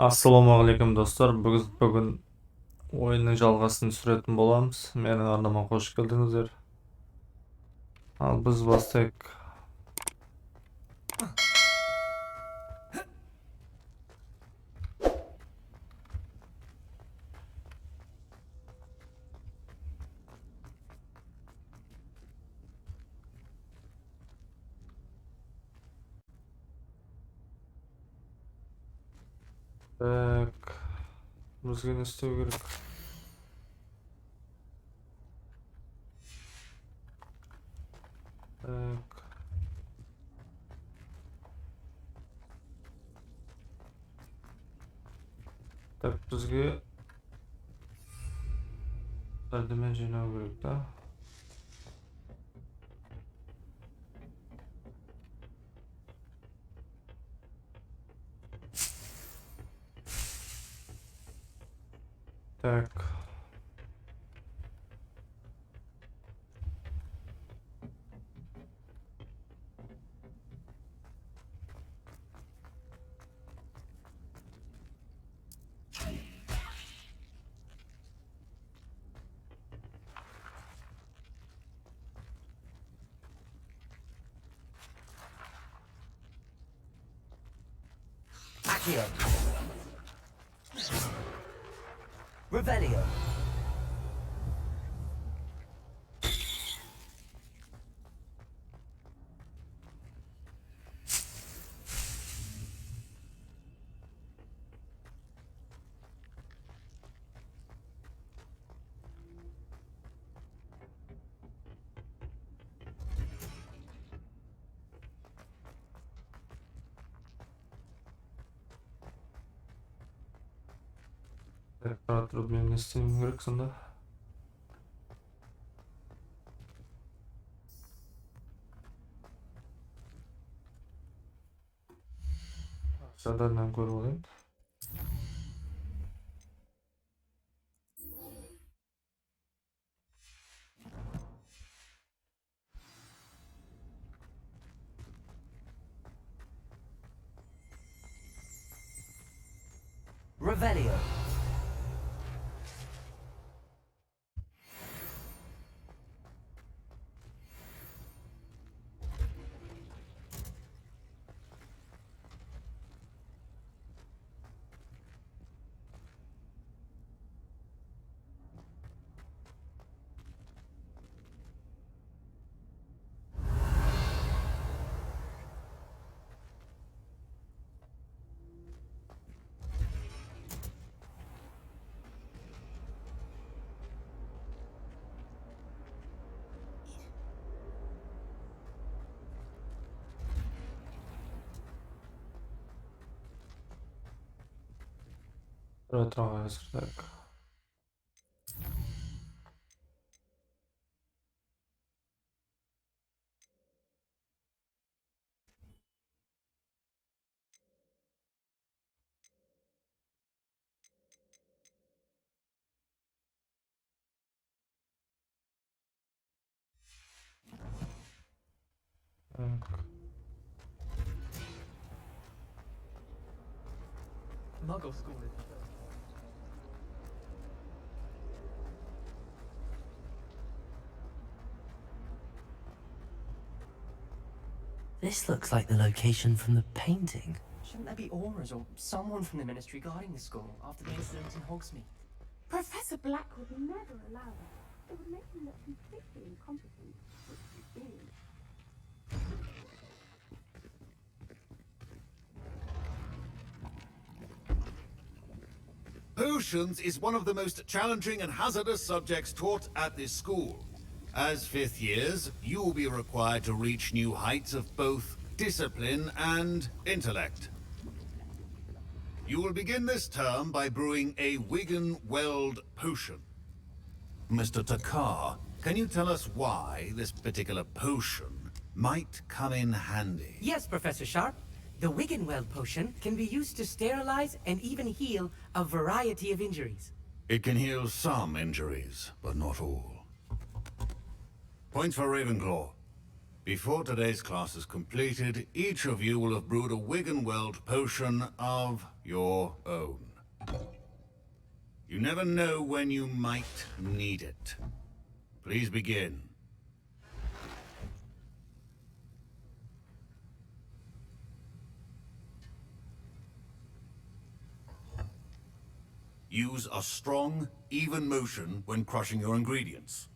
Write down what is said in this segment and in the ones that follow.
Ассалаумағалейкум достар, бүгін ойынның жалғасын түсіретін боламыз. Менің арнама қош келдіңіздер. Ал біз бастайық. Так, бізге не істеу керек? Так. Так, бізге бірдемен жинау керек та. Так. Accio. Revelio. Так, қара тұрып мен не істеуім керек сонда? Жадарынан көріп оlayım. Revelio. Тұра қазір, так. Так. Muggle school. This looks like the location from the painting. Shouldn't there be auras or someone from the ministry guarding the school after the incident in Hogsmeade? Professor Black would never allow that. It would make him look completely incompetent, which he is. Potions is one of the most challenging and hazardous subjects taught at this school. As fifth years, you will be required to reach new heights of both discipline and intellect. You will begin this term by brewing a Wigan-Weld potion. Mr. Takar, can you tell us why this particular potion might come in handy? Yes, Professor Sharp. The Wigan-Weld potion can be used to sterilize and even heal a variety of injuries. It can heal some injuries, but not all. Points for Ravenclaw. Before today's class is completed, each of you will have brewed a Wiggenweld potion of your own. You never know when you might need it. Please begin. Use a strong, even motion when crushing your ingredients.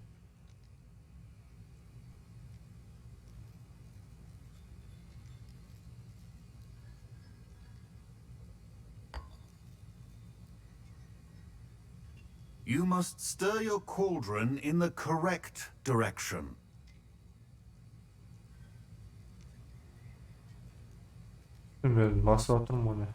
You must stir your cauldron in the correct direction. Ben basıp attım bunu.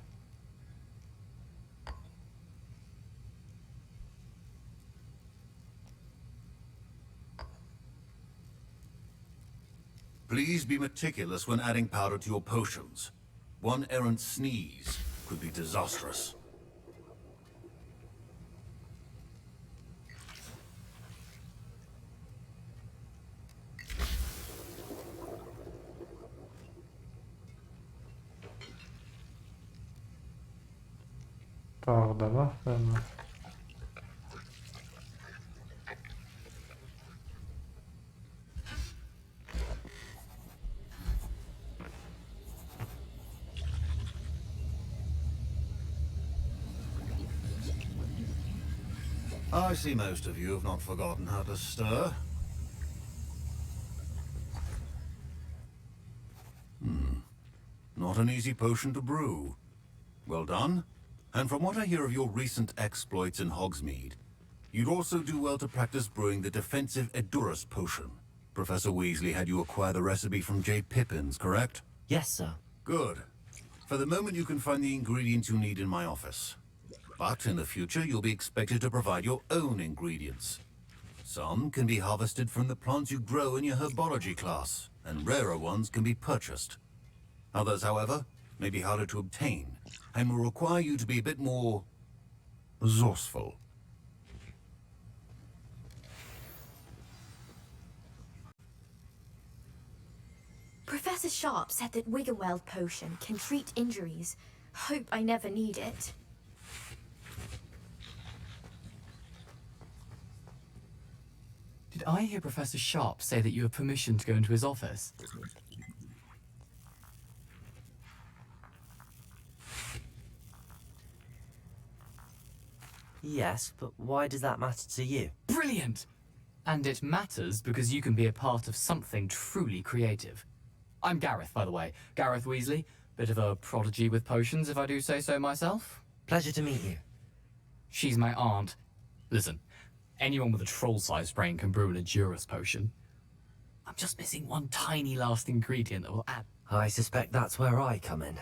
Please be meticulous when adding powder to your potions. One errant sneeze could be disastrous. Tağda da ben mi? I see most of you have not forgotten how to stir. Not an easy potion to brew. Well done. And from what I hear of your recent exploits in Hogsmeade, you'd also do well to practice brewing the defensive Edurus potion. Professor Weasley had you acquire the recipe from J. Pippin's, correct? Yes, sir. Good. For the moment you can find the ingredients you need in my office. But in the future you'll be expected to provide your own ingredients. Some can be harvested from the plants you grow in your herbology class, and rarer ones can be purchased. Others, however, may be harder to obtain, and will require you to be a bit more resourceful. Professor Sharp said that Wiggenweld potion can treat injuries. Hope I never need it. Did I hear Professor Sharp say that you have permission to go into his office? Yes, but why does that matter to you? Brilliant! And it matters because you can be a part of something truly creative. I'm Gareth, by the way. Gareth Weasley. Bit of a prodigy with potions, if I do say so myself. Pleasure to meet you. She's my aunt. Listen, anyone with a troll-sized brain can brew an Edurus potion. I'm just missing one tiny last ingredient that will add... I suspect that's where I come in.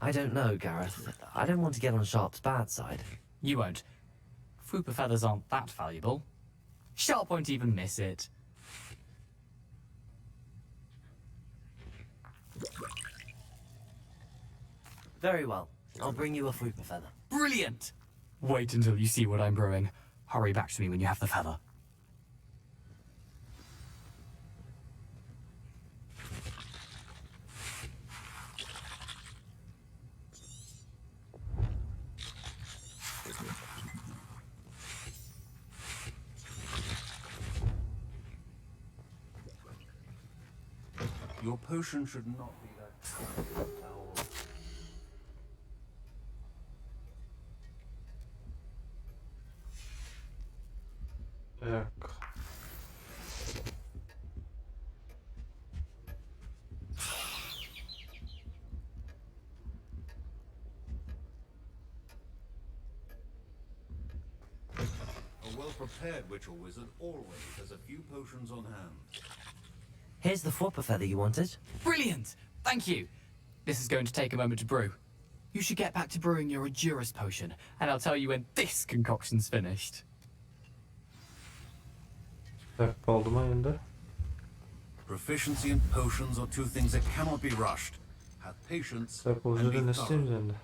I don't know, Gareth. I don't want to get on Sharp's bad side. You won't. Fupa feathers aren't that valuable. Sharp won't even miss it. Very well. I'll bring you a Fupa feather. Brilliant! Wait until you see what I'm brewing. Hurry back to me when you have the feather. Your potion should not be that... Yok. A well-prepared witch or wizard always has a few potions on hand. Here's the Fupa feather you wanted. Brilliant! Thank you. This is going to take a moment to brew. You should get back to brewing your Edurus potion, and I'll tell you when this concoction's finished. Dakika oldu mu yine? Proficiency in potions are two things that cannot be rushed. have patience, Так, бұл and be жерде не thorough. істейміз енді?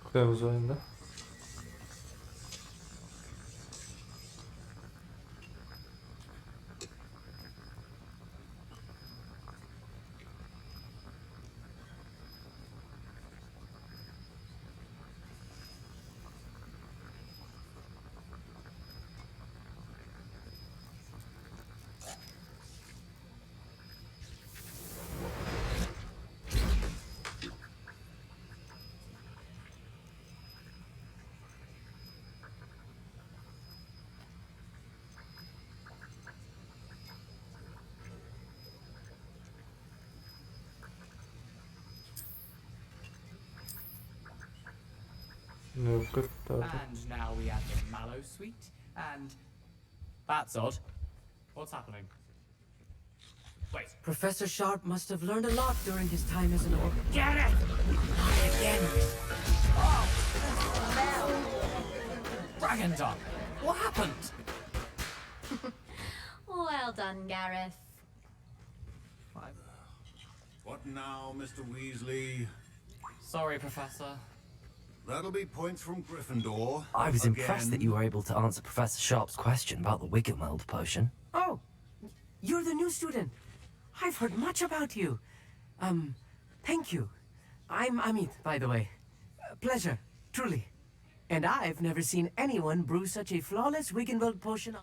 Күтеміз ойында. No good. And now we have the mallow suite, and that's odd. What's happening? Wait, Professor Sharp must have learned a lot during his time as an orc. Get it! Not again! Dragon Dog! What happened? Well done, Gareth. What now, Mr. Weasley? Sorry, Professor. That'll be points from Gryffindor. I was impressed that Again. you were able to answer Professor Sharp's question about the Wiggenweld potion. Oh, you're the new student. I've heard much about you. Thank you. I'm Amit, by the way. Pleasure, truly. And I've never seen anyone brew such a flawless Wiggenweld potion.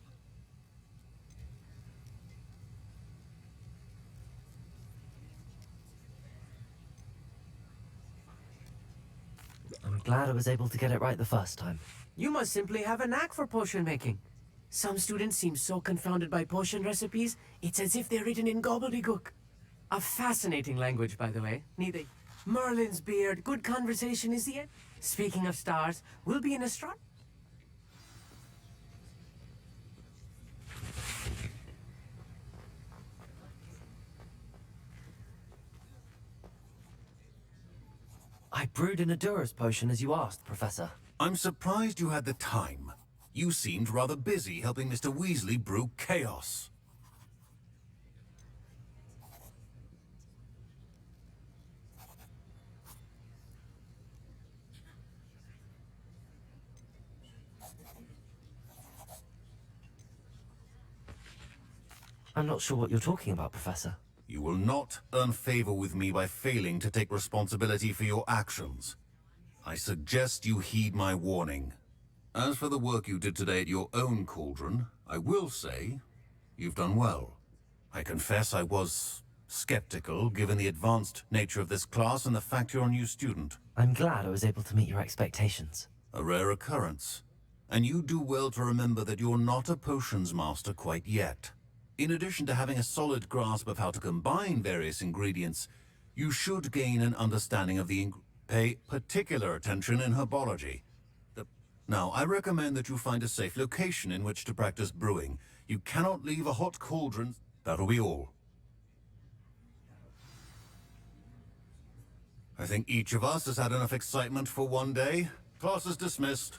I'm glad I was able to get it right the first time. You must simply have a knack for potion making. Some students seem so confounded by potion recipes, it's as if they're written in gobbledygook. A fascinating language, by the way. Neither Merlin's beard, good conversation is the end. Speaking of stars, we'll be in astronomy. I brewed an Adura's potion as you asked, Professor. I'm surprised you had the time. You seemed rather busy helping Mr. Weasley brew chaos. I'm not sure what you're talking about, Professor. You will not earn favor with me by failing to take responsibility for your actions. I suggest you heed my warning. As for the work you did today at your own cauldron, I will say you've done well. I confess I was skeptical given the advanced nature of this class and the fact you're a new student. I'm glad I was able to meet your expectations. A rare occurrence. And you do well to remember that you're not a potions master quite yet. In addition to having a solid grasp of how to combine various ingredients, you should gain an understanding of the pay particular attention in herbology. Now, I recommend that you find a safe location in which to practice brewing. You cannot leave a hot cauldron. That'll be all. I think each of us has had enough excitement for one day. Class is dismissed.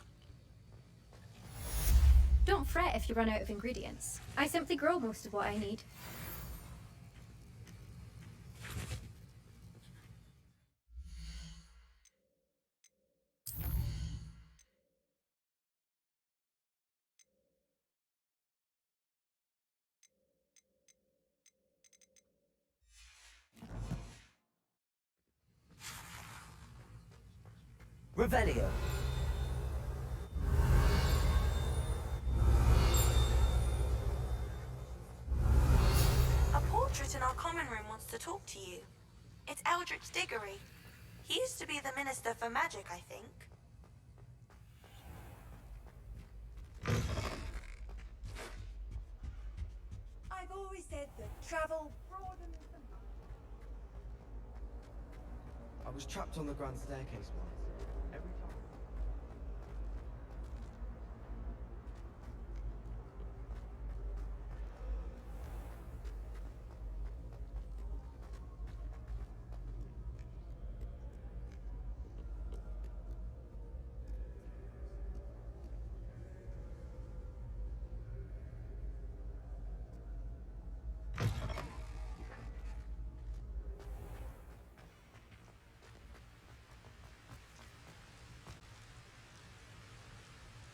Don't fret if you run out of ingredients. I simply grow most of what I need. Revelio. A portrait in our common room wants to talk to you. It's Eldritch Diggory. He used to be the Minister for Magic, I think. I've always said that travel broadens the mind. I was trapped on the grand staircase once. Every time.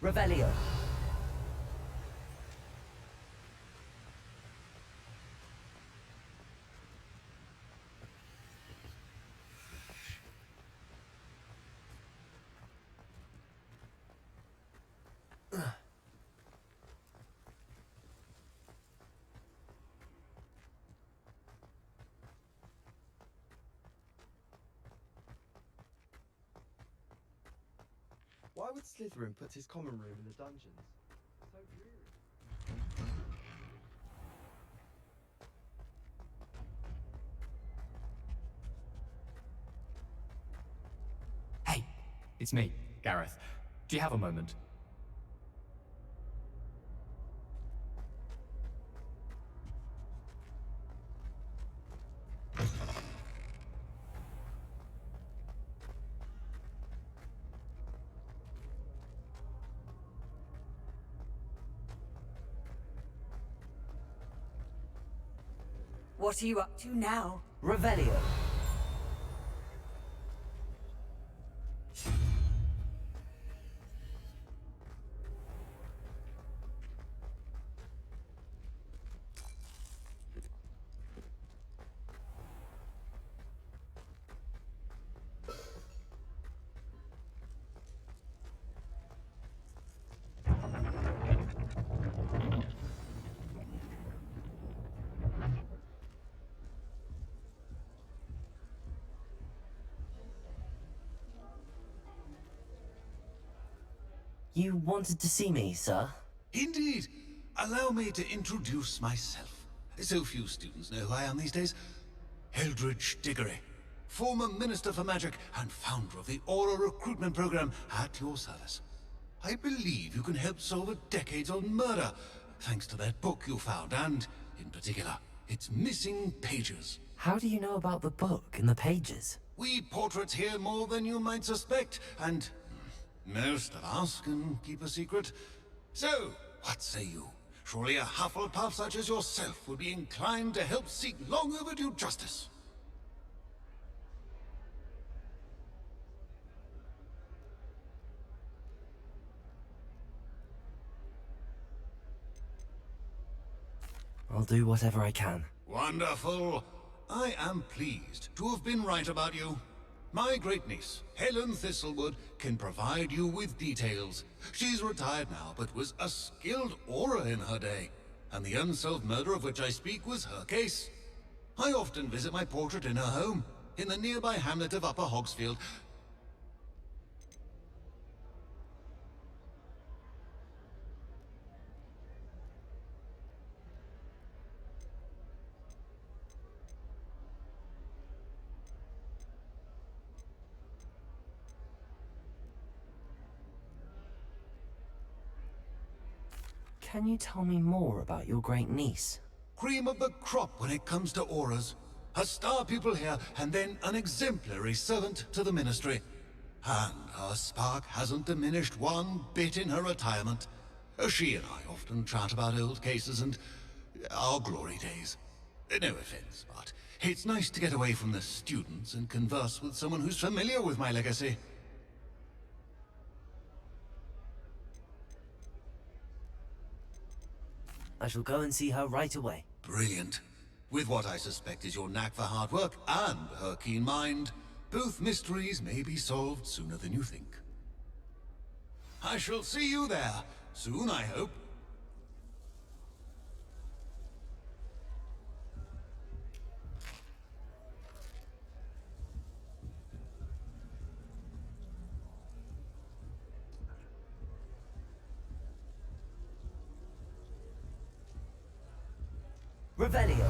Revelio. Why would Slytherin put his common room in the dungeons? So dreary. Hey, it's me, Gareth. Do you have a moment? What are you up to now? Revelio. You wanted to see me, sir? Indeed. Allow me to introduce myself. So few students know who I am these days. Eldridge Diggory, former Minister for Magic and founder of the Aura recruitment program at your service. I believe you can help solve a decades-old murder, thanks to that book you found, and, in particular, its missing pages. How do you know about the book and the pages? We portraits here more than you might suspect, and most of us can keep a secret. So, what say you? Surely a Hufflepuff such as yourself would be inclined to help seek long overdue justice. I'll do whatever I can. Wonderful. I am pleased to have been right about you. My great niece, Helen Thistlewood, can provide you with details. She's retired now, but was a skilled aura in her day. And the unsolved murder of which I speak was her case. I often visit my portrait in her home, in the nearby hamlet of Upper Hogsfield. Can you tell me more about your great niece? Cream of the crop when it comes to auras. A star pupil here, and then an exemplary servant to the ministry. And her spark hasn't diminished one bit in her retirement. She and I often chat about old cases and our glory days. No offense, but it's nice to get away from the students and converse with someone who's familiar with my legacy. I shall go and see her right away. Brilliant. With what I suspect is your knack for hard work and her keen mind, both mysteries may be solved sooner than you think. I shall see you there, soon I hope. Revelio.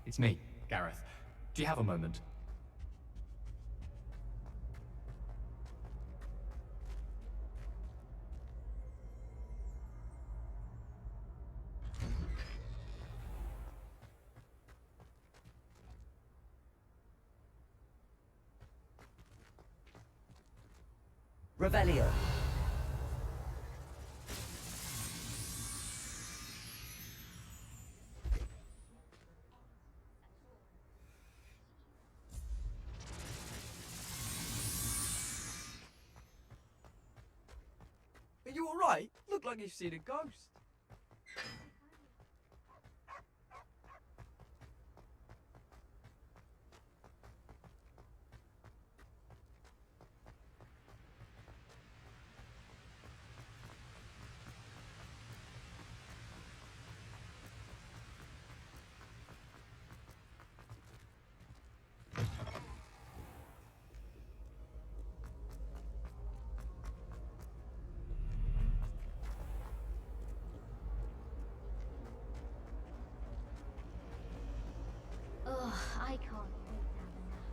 It's me, Gareth. Do you have a moment? Revelio. Are you alright? Look like you've seen a ghost. Ugh, I can't wait to have a nap.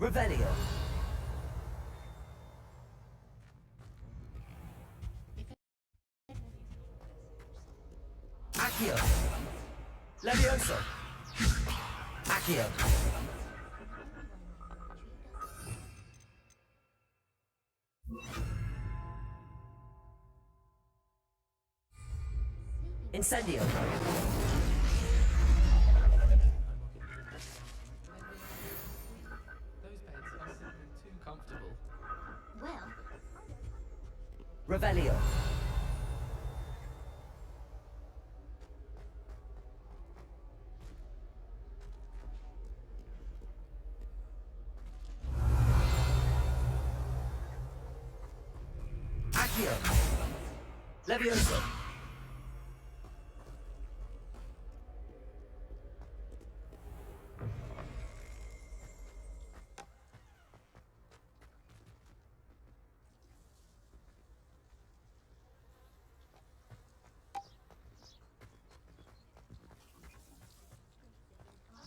Revelio. Accio. Levioso. Accio. Incendio. Those beds are simply too comfortable. Well, Revelio. Accio. Levioso.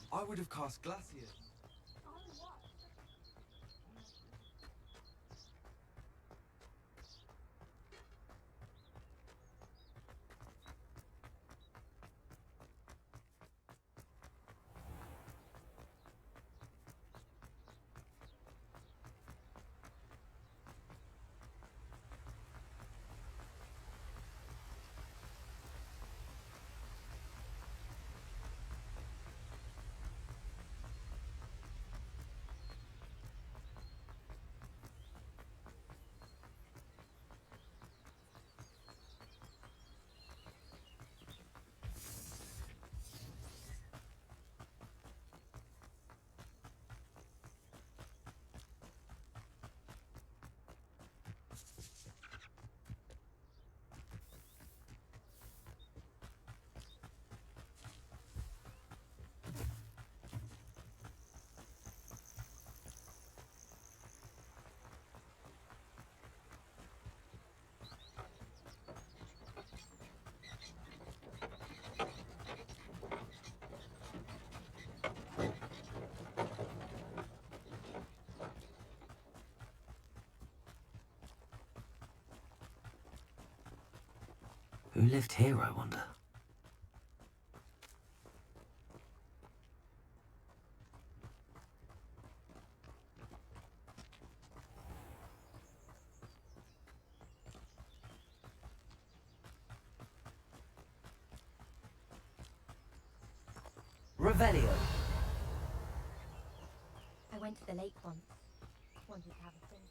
I would have cast Glacier. Who lived here, I wonder? Revelio. I went to the lake once. Wanted to have a swim.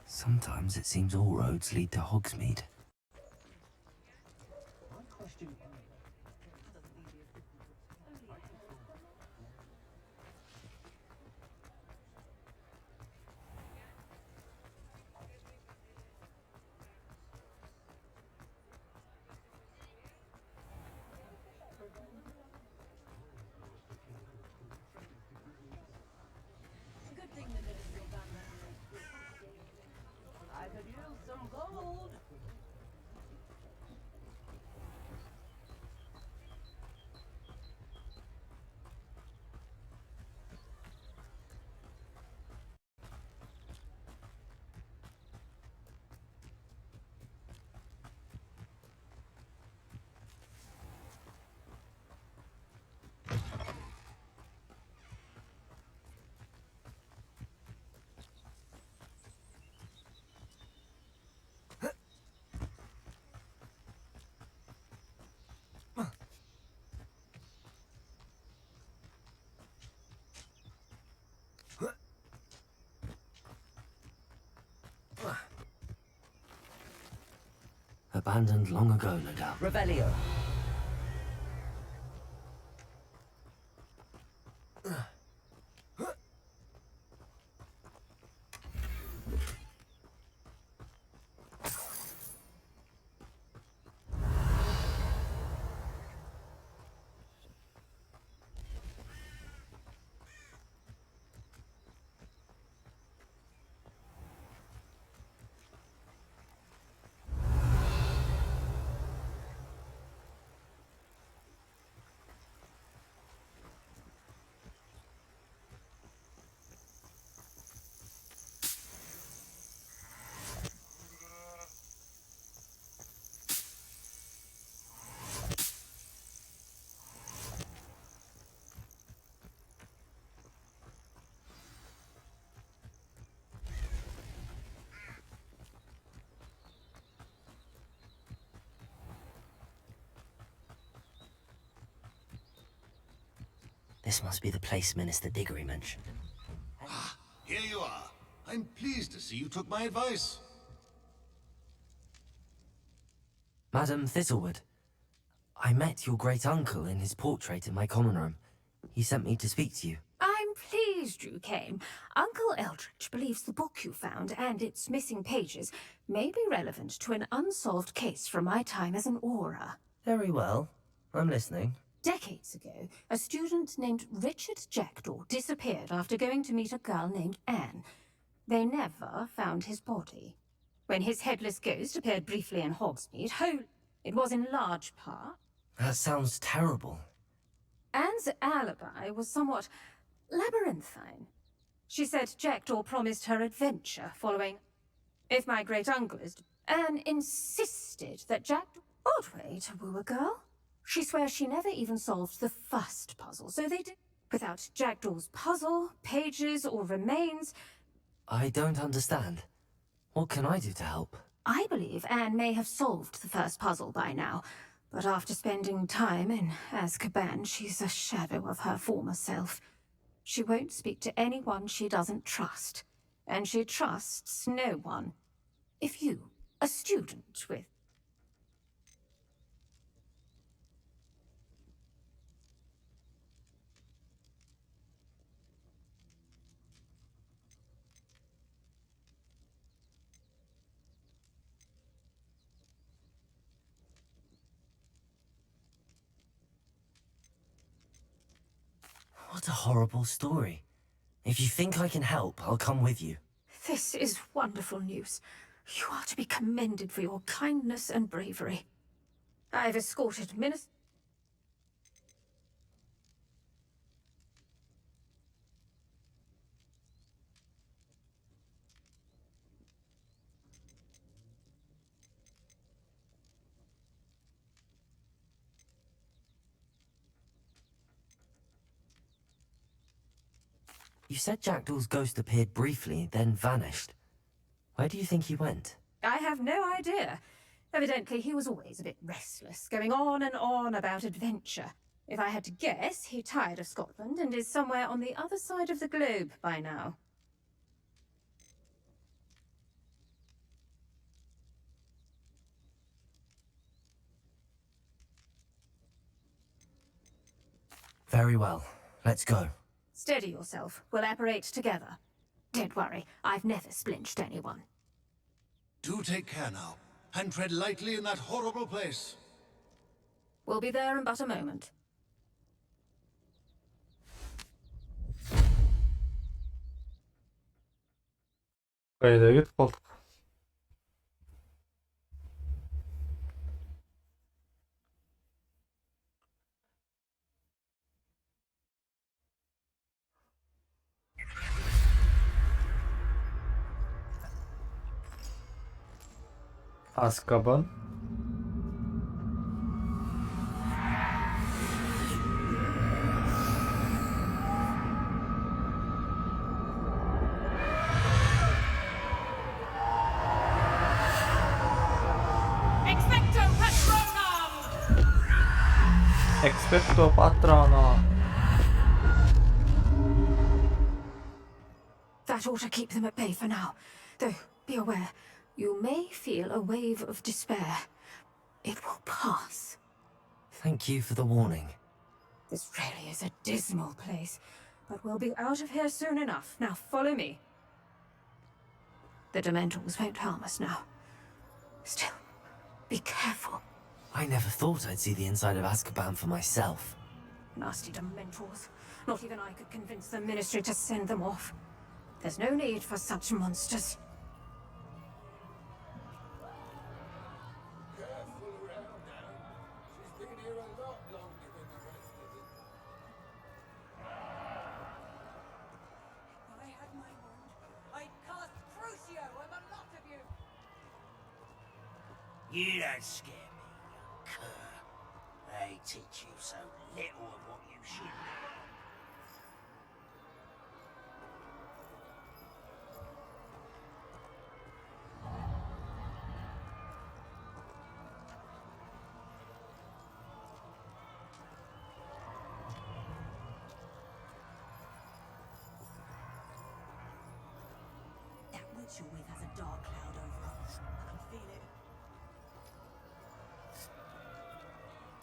Sometimes it seems all roads lead to Hogsmeade. abandoned long ago, no doubt. Revelio. This must be the place Minister Diggory mentioned. Ah, here you are. I'm pleased to see you took my advice. Madam Thistlewood, I met your great-uncle in his portrait in my common room. He sent me to speak to you. I'm pleased you came. Uncle Eldridge believes the book you found and its missing pages may be relevant to an unsolved case from my time as an aura. Very well. I'm listening. Decades ago, a student named Richard Jackdaw disappeared after going to meet a girl named Anne. They never found his body. When his headless ghost appeared briefly in Hogsmeade, it was in large part. That sounds terrible. Anne's alibi was somewhat labyrinthine. She said Jackdaw promised her adventure following. If my great-uncle is... Anne insisted that Jackdaw... Odd way to woo a girl. She swears she never even solved the first puzzle, so they did... Without Jackdaw's puzzle, pages, or remains... I don't understand. What can I do to help? I believe Anne may have solved the first puzzle by now, but after spending time in ΑЗΚΑБΑN, she's a shadow of her former self. She won't speak to anyone she doesn't trust, and she trusts no one. If you, a student with... What a horrible story. If you think I can help, I'll come with you. This is wonderful news. You are to be commended for your kindness and bravery. I've escorted Minister... You said Jackdaw's ghost appeared briefly, then vanished. Where do you think he went? I have no idea. Evidently, he was always a bit restless, going on and on about adventure. If I had to guess, he tired of Scotland and is somewhere on the other side of the globe by now. Very well. Let's go. Steady yourself. We'll apparate together. Don't worry, I've never splinched anyone. Do take care now, and tread lightly in that horrible place. We'll be there in but a moment. Қайда кетіп қалдық? АЗКАБАН. Expecto Patronum. That ought to keep them at bay for now. Though, be aware, you may feel a wave of despair. It will pass. Thank you for the warning. This really is a dismal place, but we'll be out of here soon enough. Now follow me. The Dementors won't harm us now. Still, be careful. I never thought I'd see the inside of Azkaban for myself. Nasty Dementors. Not even I could convince the Ministry to send them off. There's no need for such monsters. You don't scare me, you cur. They teach you so little of what you should know. That witch you're with has a dark cloud over her. I can feel it.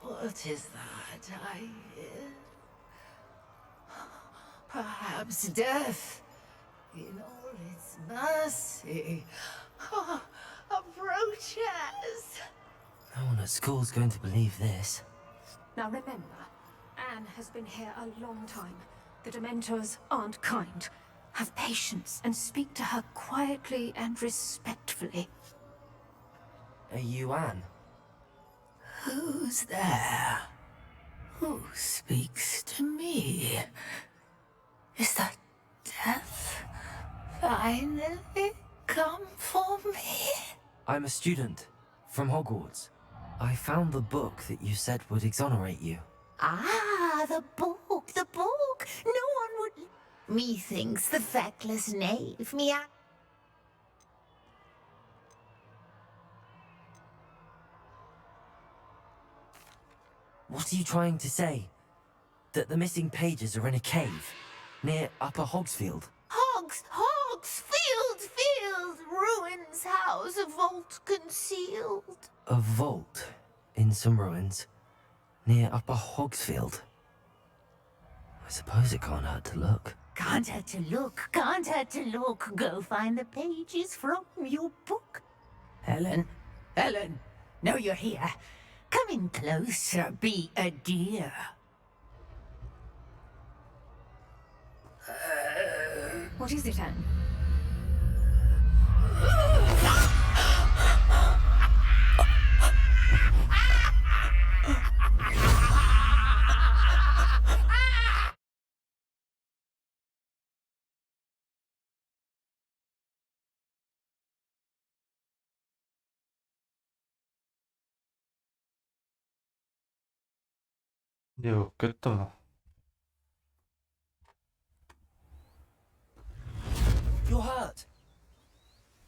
What is that I hear? Perhaps death, in all its mercy, approaches. No one at school's going to believe this. Now remember, Anne has been here a long time. The Dementors aren't kind. Have patience and speak to her quietly and respectfully. Are you Anne? Who's there? Who speaks to me? Is that death finally come for me? I'm a student from Hogwarts. I found the book that you said would exonerate you. Ah, the book, the book. No one would... Methinks the feckless knave, me... What are you trying to say? That the missing pages are in a cave near Upper Hogsfield? Field, ruins house, a vault concealed. A vault in some ruins near Upper Hogsfield. I suppose it can't hurt to look. Can't hurt to look. Go find the pages from your book. Helen, know you're here. Come in closer, be a dear. What is it, Anne? Ne болып кетті ма? You're hurt.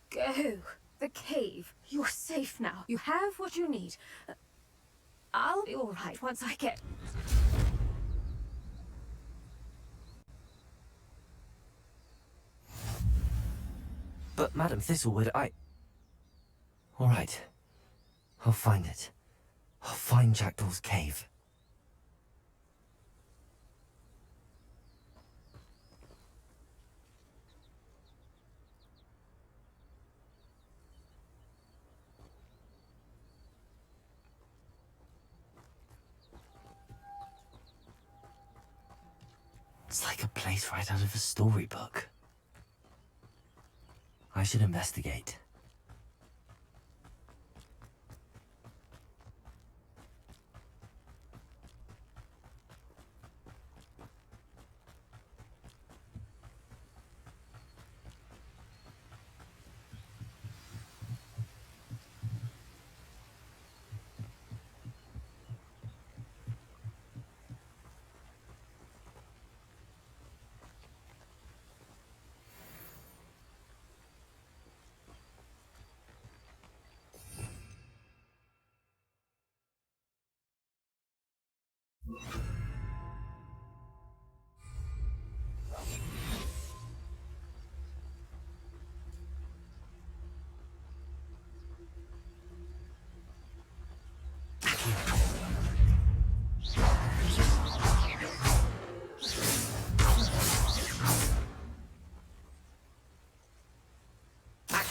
Go. The cave. You're safe now. You have what you need. I'll be all right once I get... But Madam Thistlewood, All right. I'll find it. I'll find Jackdaw's cave. It's like a place right out of a storybook. I should investigate.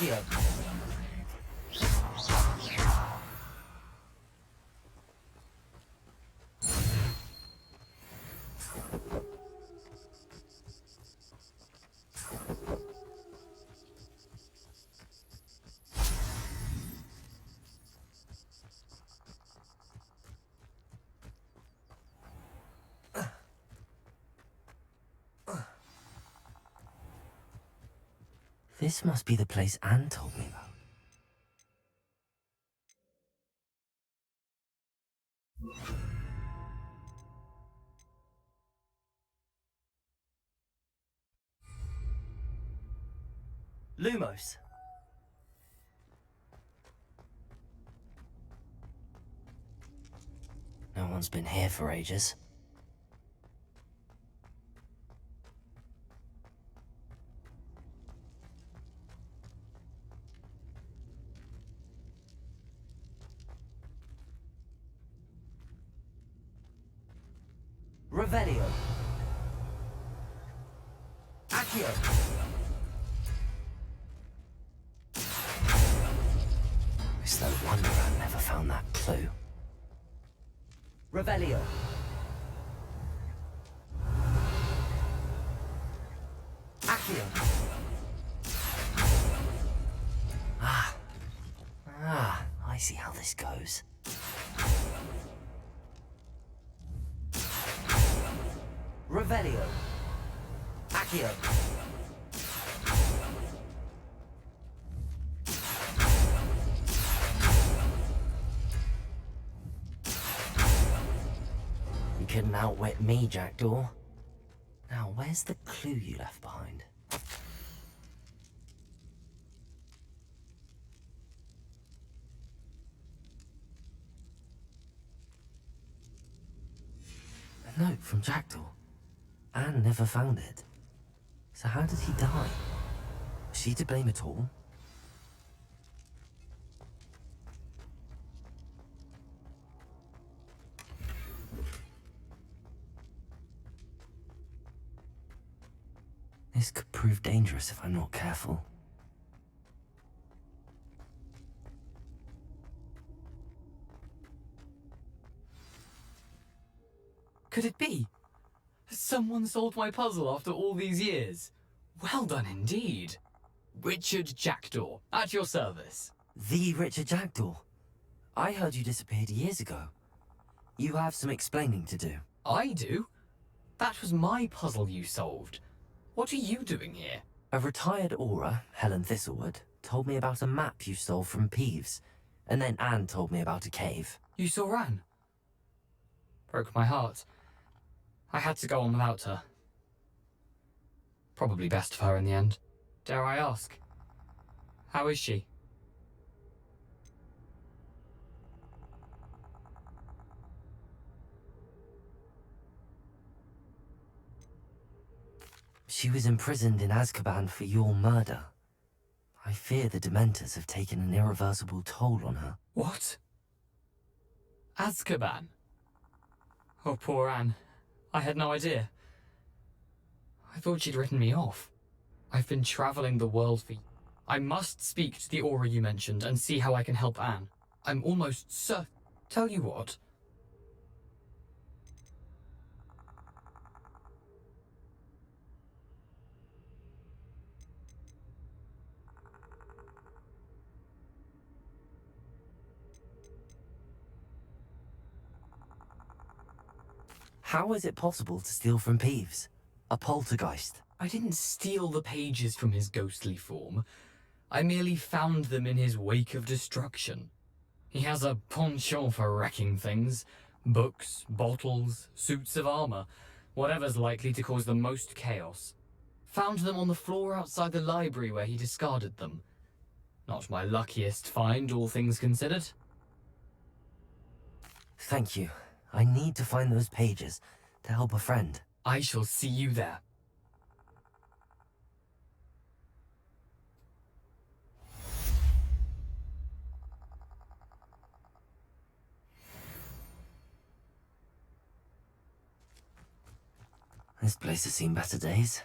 Accio. This must be the place Anne told me about. Lumos. No one's been here for ages. Revelio. Accio. It's no wonder I never found that clue. Revelio. Accio. I see how this goes. Revelio. Accio. You couldn't outwit me, Jackdaw. Now, where's the clue you left behind? A note from Jackdaw. Anne never found it. So how did he die? Was she to blame at all? This could prove dangerous if I'm not careful. Could it be? Someone solved my puzzle after all these years. Well done indeed. Richard Jackdaw, at your service. The Richard Jackdaw? I heard you disappeared years ago. You have some explaining to do. I do? That was my puzzle you solved. What are you doing here? A retired aura, Helen Thistlewood, told me about a map you stole from Peeves, and then Anne told me about a cave. You saw Anne? Broke my heart. I had to go on without her. Probably best for her in the end. Dare I ask? How is she? She was imprisoned in Azkaban for your murder. I fear the Dementors have taken an irreversible toll on her. What? Azkaban? Oh, poor Anne. I had no idea. I thought she'd written me off. I've been traveling the world for... I must speak to the aura you mentioned and see how I can help Anne. I'm almost certain... Tell you what. How is it possible to steal from Peeves? A poltergeist? I didn't steal the pages from his ghostly form. I merely found them in his wake of destruction. He has a penchant for wrecking things. Books, bottles, suits of armor, whatever's likely to cause the most chaos. Found them on the floor outside the library where he discarded them. Not my luckiest find, all things considered. Thank you. I need to find those pages to help a friend. I shall see you there. This place has seen better days.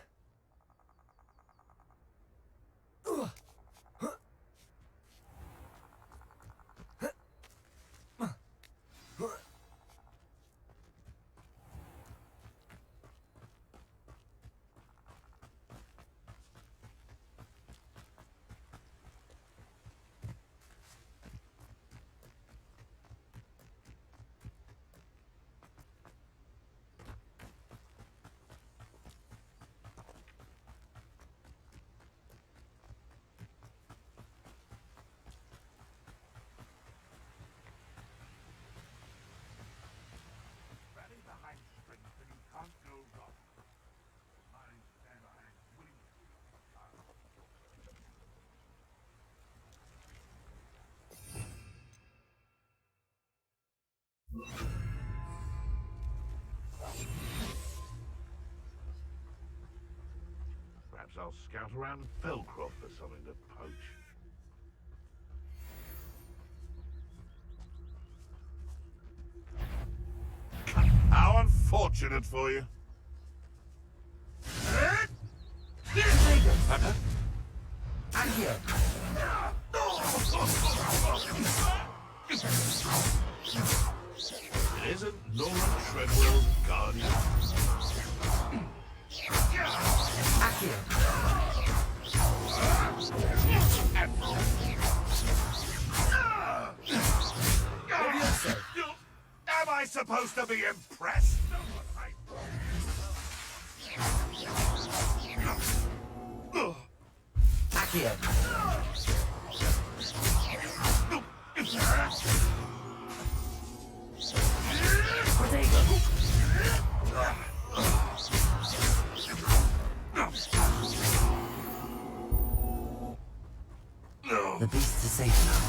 I'll scout around Felcroft for something to poach. How unfortunate for you. It isn't Laura Treadwell's guardian. Am I supposed to be impressed? The beasts are safe now.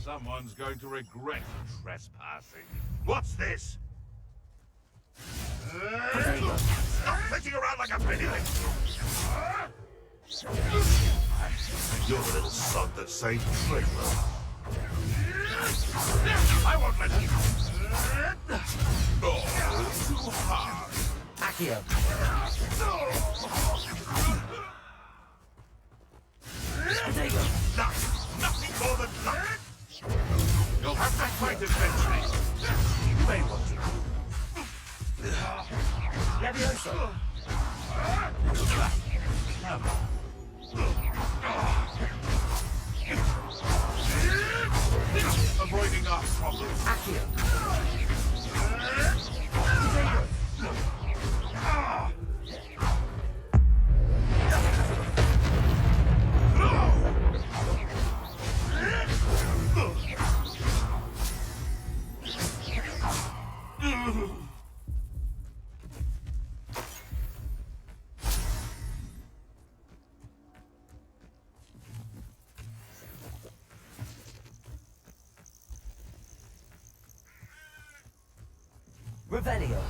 Someone's going to regret trespassing. What's this? Stop flitting around like a pennyling! You're the little sod that saved Treadwell. I won't let you. Oh, too hard. Nothing more than luck. You'll have to fight eventually. You may want to. Avoiding our problem. Revelio.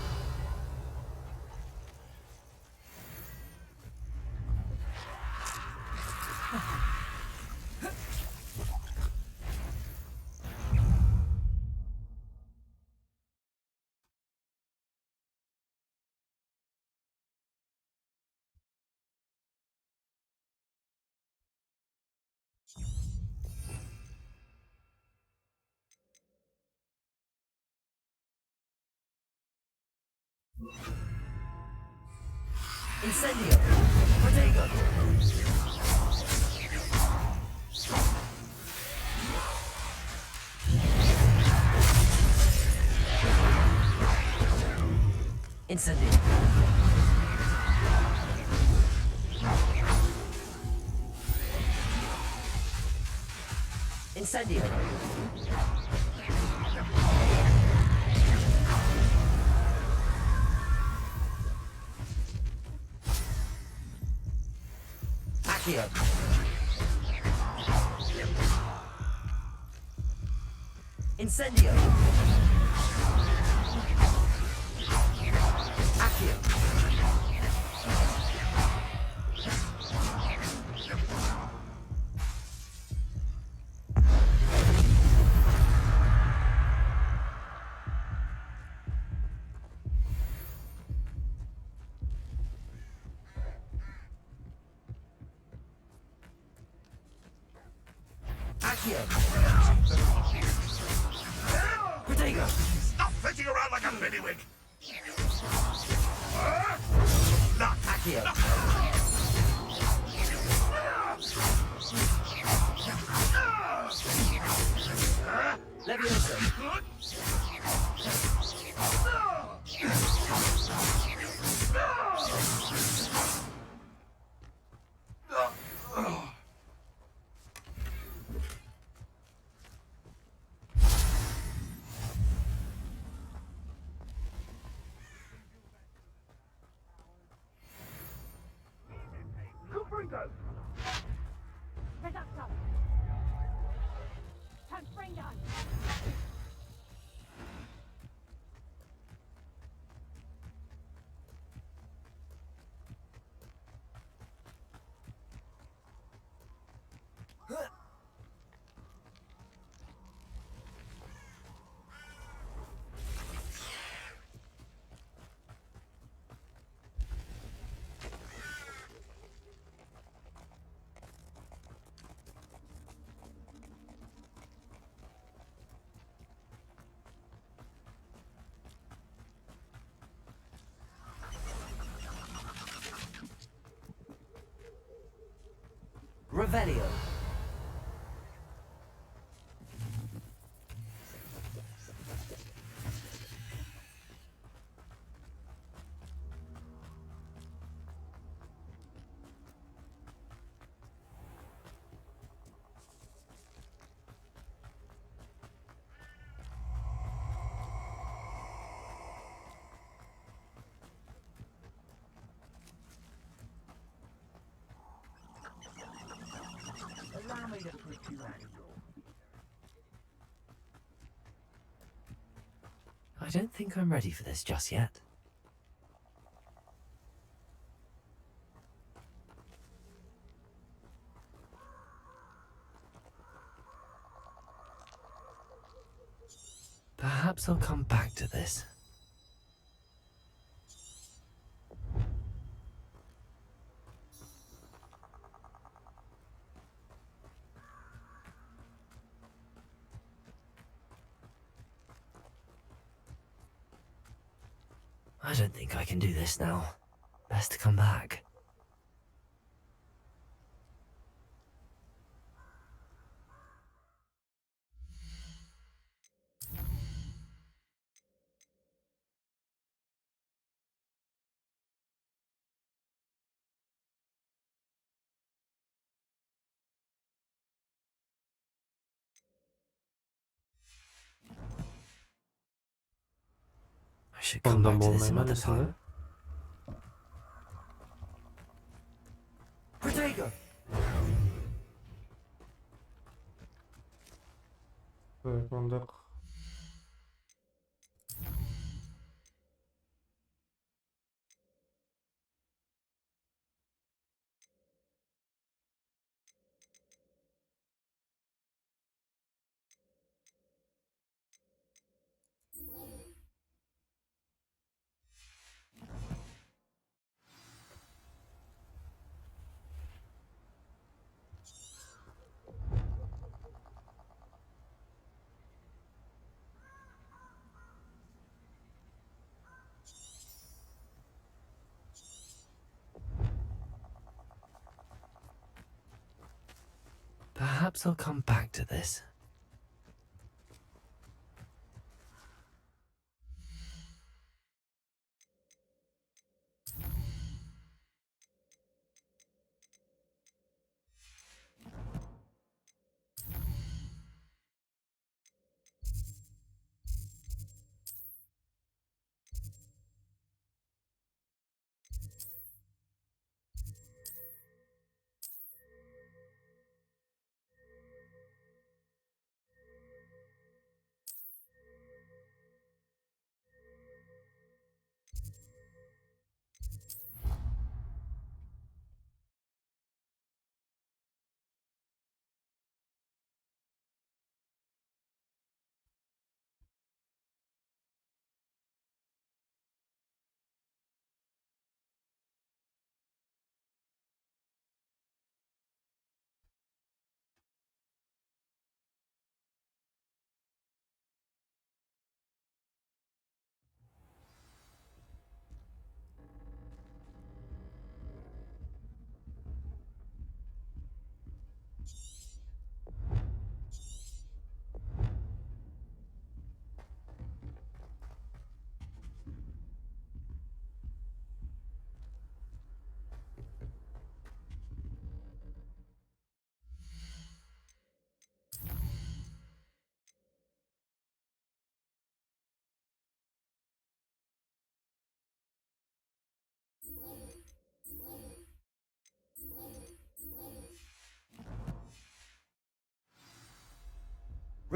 Incendio. Protego. Incendio. Incendio. Accio. Incendio. Accio. Accio. Protego. Stop flitting around like a biddiwig! Lock! Accio. Levioso. Revelio. Allow me to put you out of your... I don't think I'm ready for this just yet. Perhaps I'll come back to this. I don't think I can do this now. Best to come back. I should come back to this another time. Protego! Evet, onda Perhaps I'll come back to this.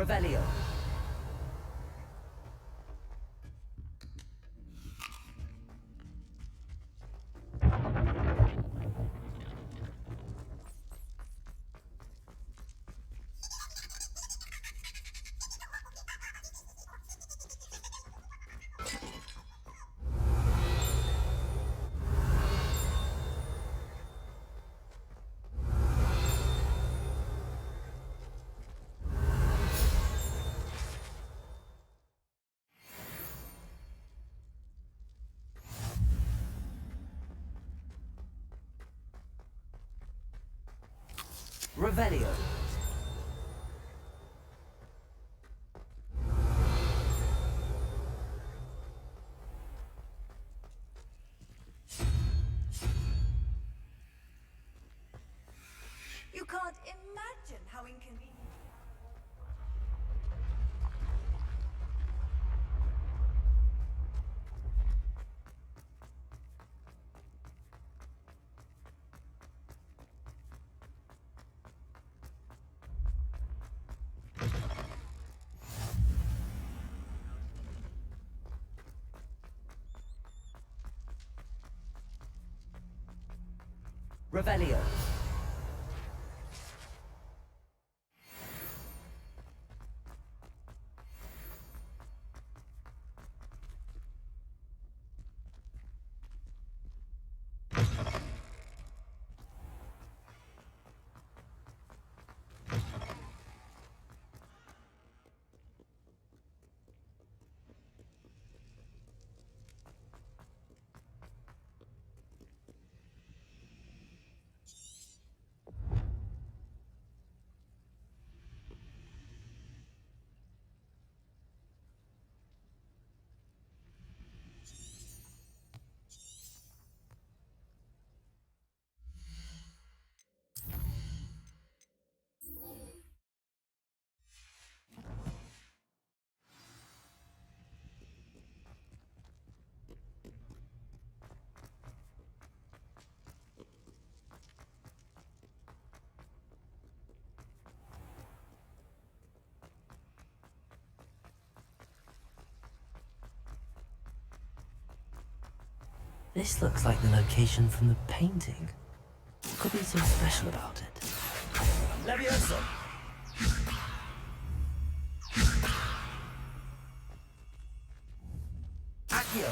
Revelio. Revelio. You can't imagine how inconvenient. Revelio. This looks like the location from the painting. What could be so special about it? Levioso. Accio.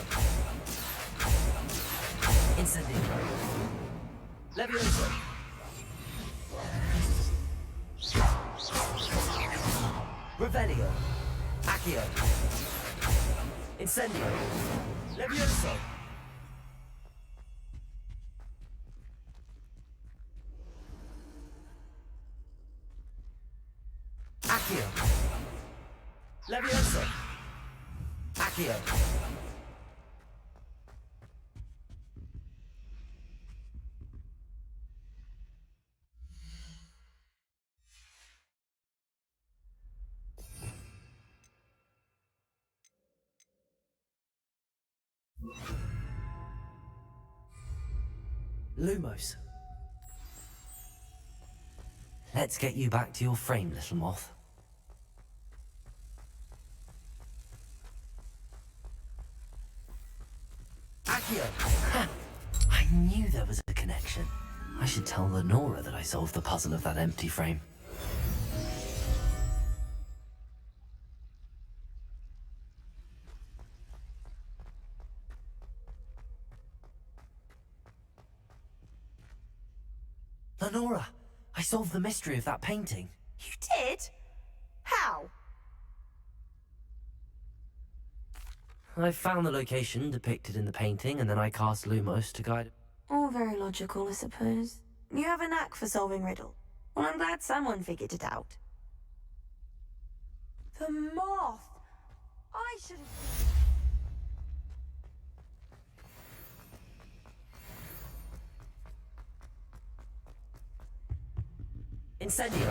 Incendio. Levioso. Revelio. Accio. Incendio. Levioso. Accio. Levioso. Accio. Lumos. Let's get you back to your frame, little moth. Accio. I knew there was a connection. I should tell Lenora that I solved the puzzle of that empty frame. Lenora, I solved the mystery of that painting. You did? How? I found the location depicted in the painting, and then I cast Lumos to guide it. All very logical, I suppose. You have a knack for solving riddles. Well, I'm glad someone figured it out. The moth! I should have... Incendio.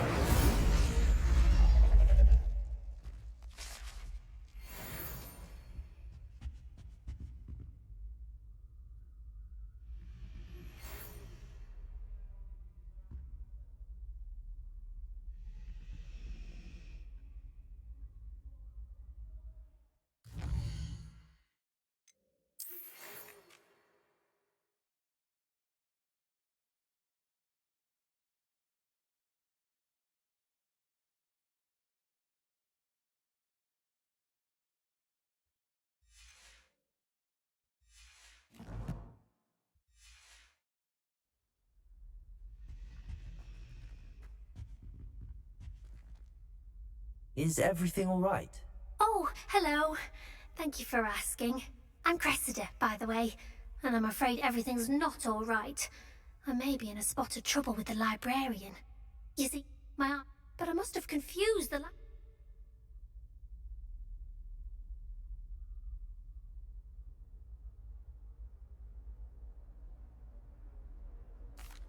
Is everything all right? Oh, hello. Thank you for asking. I'm Cressida, by the way, and I'm afraid everything's not all right. I may be in a spot of trouble with the librarian. You see, but I must have confused the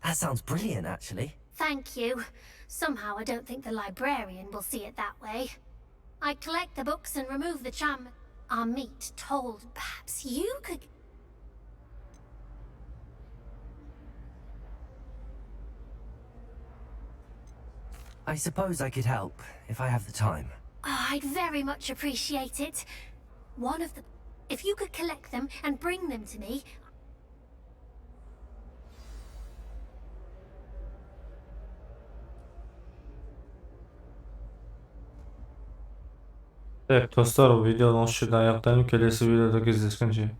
That sounds brilliant, actually. Thank you. Somehow I don't think the librarian will see it that way. I collect the books and remove the charm. Our meet told perhaps you could... I suppose I could help, if I have the time. Oh, I'd very much appreciate it. One of the... If you could collect them and bring them to me... Evet dostlar, bu videonun осы жерден аяқтаймын. Келесі видеода кездескенше.